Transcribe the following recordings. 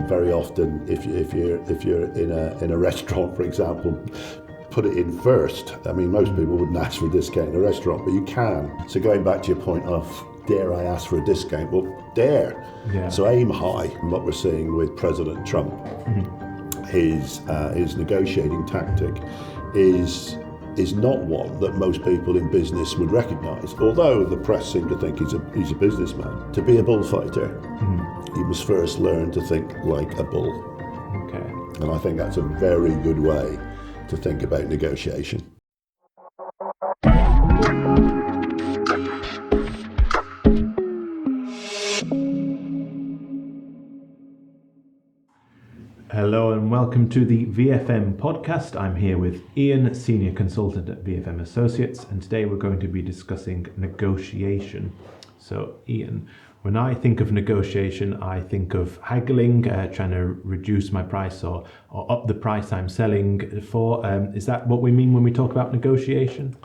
very often, if you're in a restaurant, for example, put it in first. I mean, most people wouldn't ask for a discount in a restaurant, but you can. So going back to your point of, dare I ask for a discount? Well, dare. Yeah. So aim high. And what we're seeing with President Trump, his negotiating tactic is not one that most people in business would recognise. Although the press seem to think he's a businessman. To be a bullfighter, you must first learn to think like a bull. Okay. And I think that's a very good way to think about negotiation. Hello and welcome to the VFM Podcast. I'm here with Ian, Senior Consultant at VFM Associates, and today we're going to be discussing negotiation. So Ian, when I think of negotiation, I think of haggling, trying to reduce my price or up the price I'm selling for. Is that what we mean when we talk about negotiation?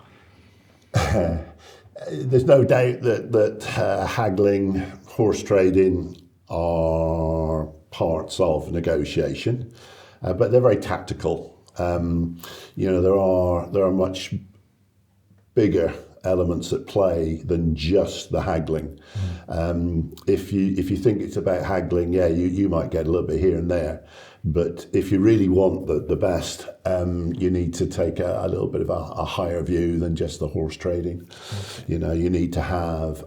There's no doubt that haggling, horse trading are parts of negotiation, but they're very tactical. There are much bigger elements at play than just the haggling. If you think it's about haggling, you might get a little bit here and there, but if you really want the best, you need to take a little bit of a higher view than just the horse trading. Okay. You need to have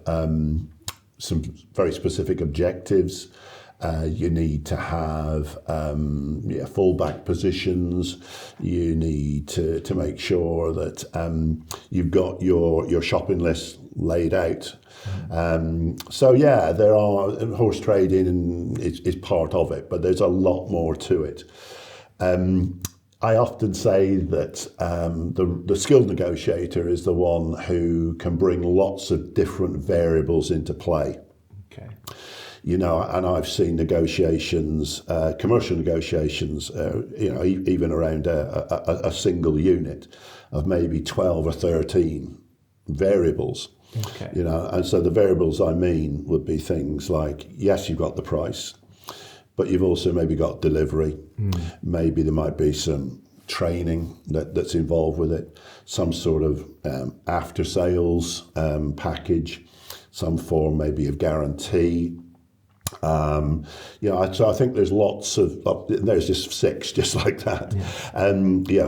some very specific objectives. You need to have fallback positions. You need to make sure that you've got your shopping list laid out. There are horse trading is part of it, but there's a lot more to it. I often say that the skilled negotiator is the one who can bring lots of different variables into play. Okay. And I've seen negotiations, commercial negotiations, even around a single unit of maybe 12 or 13 variables. Okay. And so the variables I mean would be things like, yes, you've got the price, but you've also maybe got delivery. Maybe there might be some training that's involved with it, some sort of after sales package, some form maybe of guarantee. So I think there's lots of, there's just 6 just like that.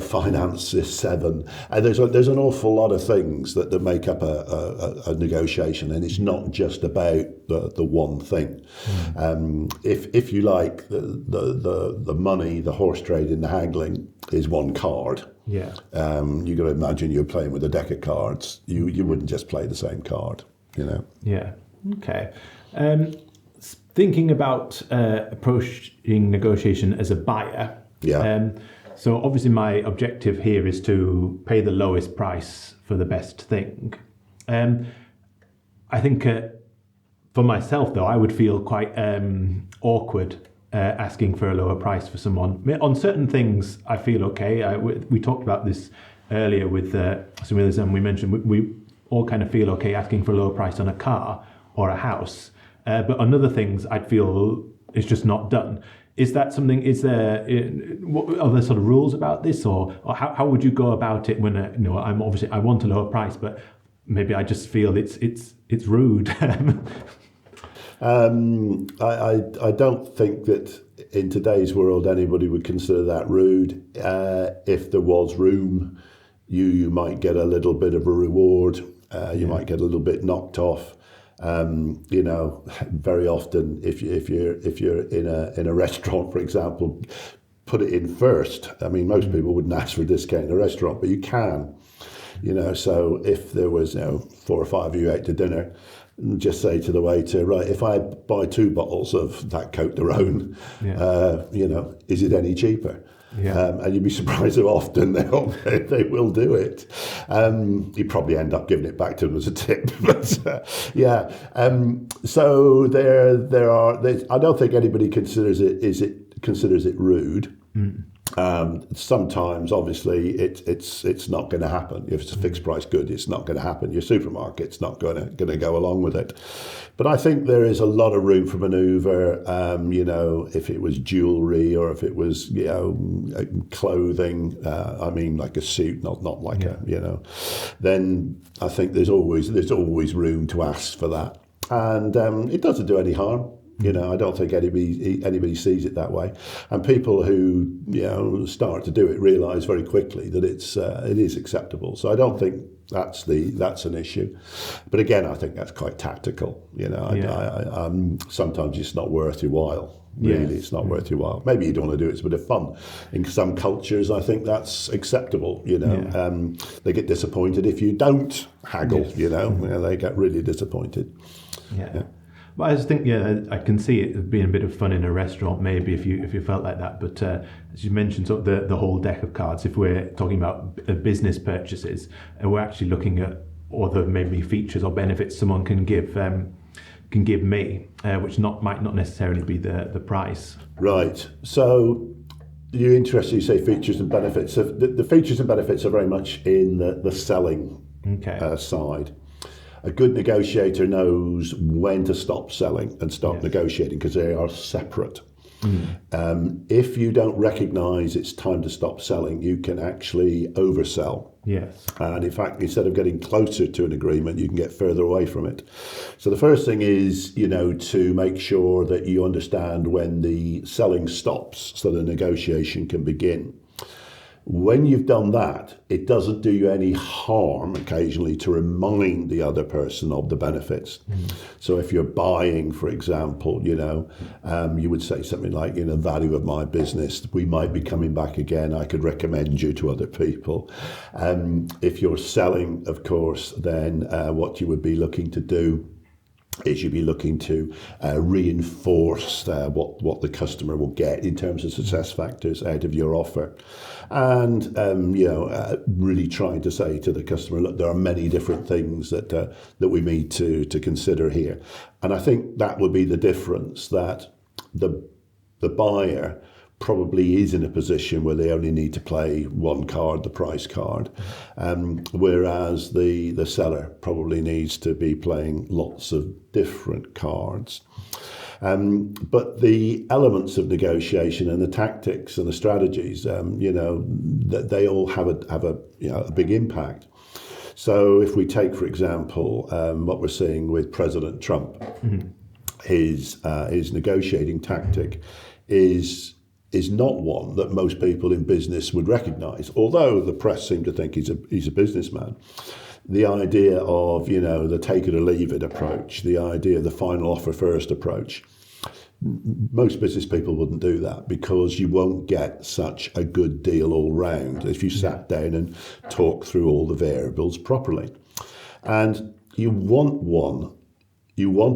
Finance is 7. And there's an awful lot of things that make up a negotiation, and it's not just about the one thing. If you like, the money, the horse trading, the haggling is one card. Yeah. You got to imagine you're playing with a deck of cards. You wouldn't just play the same card, Yeah. Okay. Thinking about approaching negotiation as a buyer. Yeah. So obviously my objective here is to pay the lowest price for the best thing. I think for myself though, I would feel quite awkward asking for a lower price for someone. On certain things I feel okay. We talked about this earlier with some others, and we mentioned we all kind of feel okay asking for a lower price on a car or a house. But on other things, I'd feel it's just not done. Is that something? Are there sort of rules about this, or how would you go about it when I want a lower price, but maybe I just feel it's rude. I don't think that in today's world anybody would consider that rude. If there was room, you might get a little bit of a reward. You might get a little bit knocked off. Very often, if you're in a restaurant, for example, put it in first. I mean, most people wouldn't ask for a discount in a restaurant, but you can. So if there was 4 or 5 of you out to dinner, just say to the waiter, right, if I buy 2 bottles of that Côte de Rhône, is it any cheaper? Yeah. And you'd be surprised how often they will do it. You probably end up giving it back to them as a tip. But so there are. I don't think anybody considers it rude. Sometimes, obviously, it's not going to happen. If it's a fixed price good, it's not going to happen. Your supermarket's not going to go along with it. But I think there is a lot of room for manoeuvre. If it was jewellery or if it was clothing, like a suit, not like then I think there's always room to ask for that, and it doesn't do any harm. I don't think anybody sees it that way, and people who start to do it realise very quickly that it is acceptable. So I don't think that's an issue. But again, I think that's quite tactical. Sometimes it's not worth your while. Really, It's not worth your while. Maybe you don't want to do it; it's a bit of fun. In some cultures, I think that's acceptable. They get disappointed if you don't haggle. They get really disappointed. Yeah. But I just think, I can see it being a bit of fun in a restaurant, maybe if you felt like that. But as you mentioned, sort of the whole deck of cards. If we're talking about business purchases, and we're actually looking at other maybe features or benefits someone can give me, which might not necessarily be the price. Right. So you're interested. You say features and benefits. So the features and benefits are very much in the selling side. A good negotiator knows when to stop selling and start negotiating, because they are separate. If you don't recognise it's time to stop selling, you can actually oversell. Yes. And in fact, instead of getting closer to an agreement, you can get further away from it. So the first thing is, to make sure that you understand when the selling stops so the negotiation can begin. When you've done that, it doesn't do you any harm occasionally to remind the other person of the benefits. So if you're buying, for example, you would say something like, value of my business, we might be coming back again, I could recommend you to other people. If you're selling, of course, then what you would be looking to do is you'd be looking to reinforce what the customer will get in terms of success factors out of your offer. And, really trying to say to the customer, look, there are many different things that we need to consider here. And I think that would be the difference, that the buyer probably is in a position where they only need to play one card, the price card, whereas the seller probably needs to be playing lots of different cards. But the elements of negotiation and the tactics and the strategies, that they all have a big impact. So if we take, for example, what we're seeing with President Trump, his negotiating tactic is not one that most people in business would recognise, although the press seem to think he's a businessman. The idea of, the take it or leave it approach, the idea of the final offer first approach, most business people wouldn't do that, because you won't get such a good deal all round if you sat down and talked through all the variables properly. And you want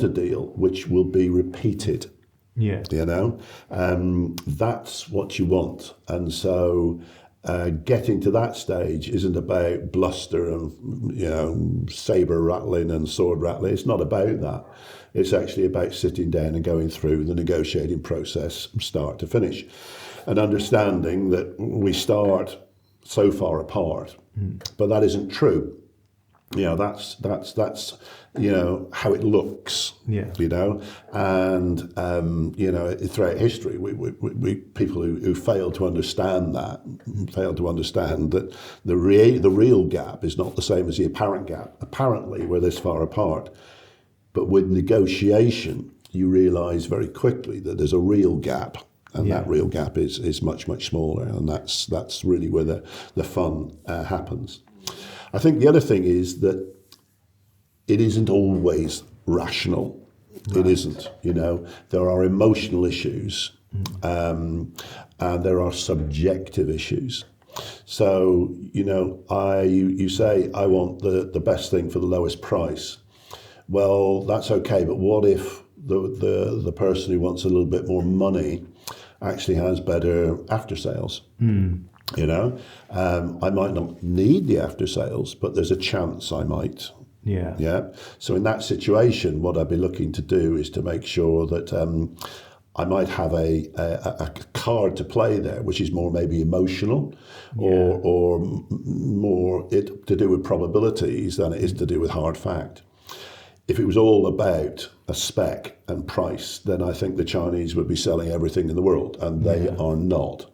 a deal which will be repeated. Yeah. That's what you want. And so getting to that stage isn't about bluster and, saber rattling and sword rattling. It's not about that. It's actually about sitting down and going through the negotiating process from start to finish, and understanding that we start so far apart, but that isn't true. That's how it looks. Yeah. And throughout history, we people who fail to understand that the real gap is not the same as the apparent gap. Apparently, we're this far apart, but with negotiation, you realise very quickly that there's a real gap, and that real gap is much, much smaller, and that's really where the fun happens. I think the other thing is that it isn't always rational. Right. It isn't. There are emotional issues, and there are subjective issues. So, you say, I want the best thing for the lowest price. Well, that's okay, but what if the person who wants a little bit more money actually has better after sales? I might not need the after sales, but there's a chance I might. Yeah. So in that situation, what I'd be looking to do is to make sure that I might have a card to play there, which is more maybe emotional or more to do with probabilities than it is to do with hard fact. If it was all about a spec and price, then I think the Chinese would be selling everything in the world, and they are not.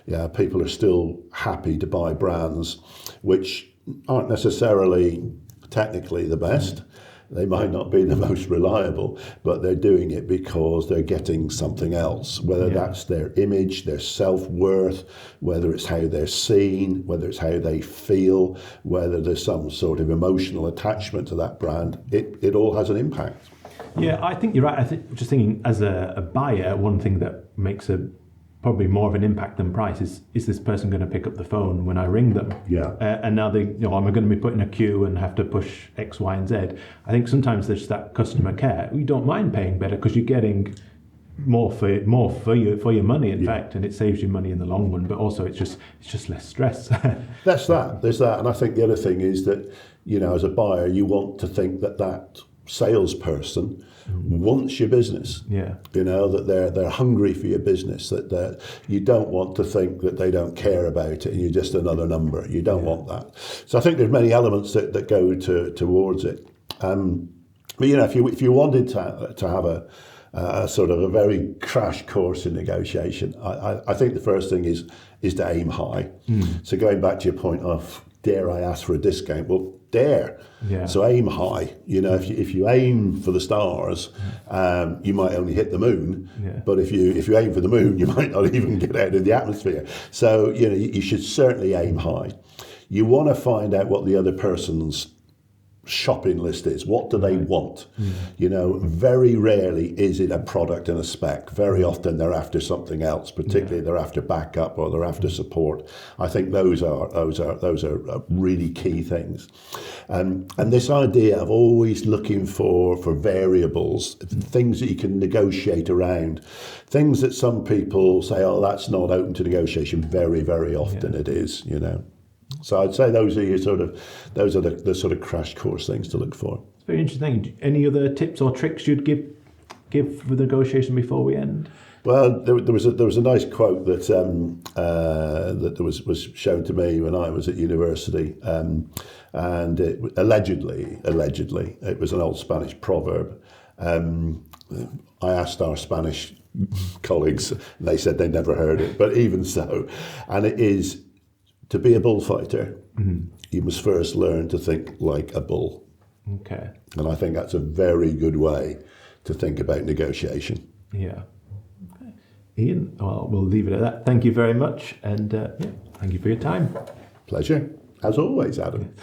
Yeah, people are still happy to buy brands which aren't necessarily technically the best. They might not be the most reliable, but they're doing it because they're getting something else, whether that's their image, their self-worth, whether it's how they're seen, whether it's how they feel, whether there's some sort of emotional attachment to that brand. It all has an impact. Yeah, I think you're right. I think just thinking as a buyer, one thing that makes probably more of an impact than price is this person going to pick up the phone when I ring them? Yeah. And now am I going to be put in a queue and have to push X, Y, and Z? I think sometimes there's that customer care. We don't mind paying better because you're getting more for your money, in fact, and it saves you money in the long run. But also, it's just less stress. There's that, and I think the other thing is that as a buyer, you want to think that salesperson wants your business. Yeah. That they're hungry for your business, that you don't want to think that they don't care about it and you're just another number. You don't want that. So I think there's many elements that go towards it. But if you wanted to have a sort of a very crash course in negotiation, I think the first thing is to aim high. So going back to your point of, dare I ask for a discount? Well, dare. Yeah. So aim high. If you aim for the stars, you might only hit the moon. Yeah. But if you aim for the moon, you might not even get out of the atmosphere. So you should certainly aim high. You want to find out what the other person's shopping list is. What do they want? Very rarely is it a product and a spec. Very often they're after something else, particularly they're after backup or they're after support. I think those are really key things. And this idea of always looking for variables, things that you can negotiate around, things that some people say, oh, that's not open to negotiation. Very, very often it is, So I'd say those are the sort of crash course things to look for. It's very interesting. Any other tips or tricks you'd give for the negotiation before we end? Well, there was a nice quote that was shown to me when I was at university, and it allegedly it was an old Spanish proverb. I asked our Spanish colleagues, and they said they never heard it, but even so, and it is, to be a bullfighter, you must first learn to think like a bull. Okay. And I think that's a very good way to think about negotiation. Yeah. Okay. Ian, well, we'll leave it at that. Thank you very much, and thank you for your time. Pleasure, as always, Adam.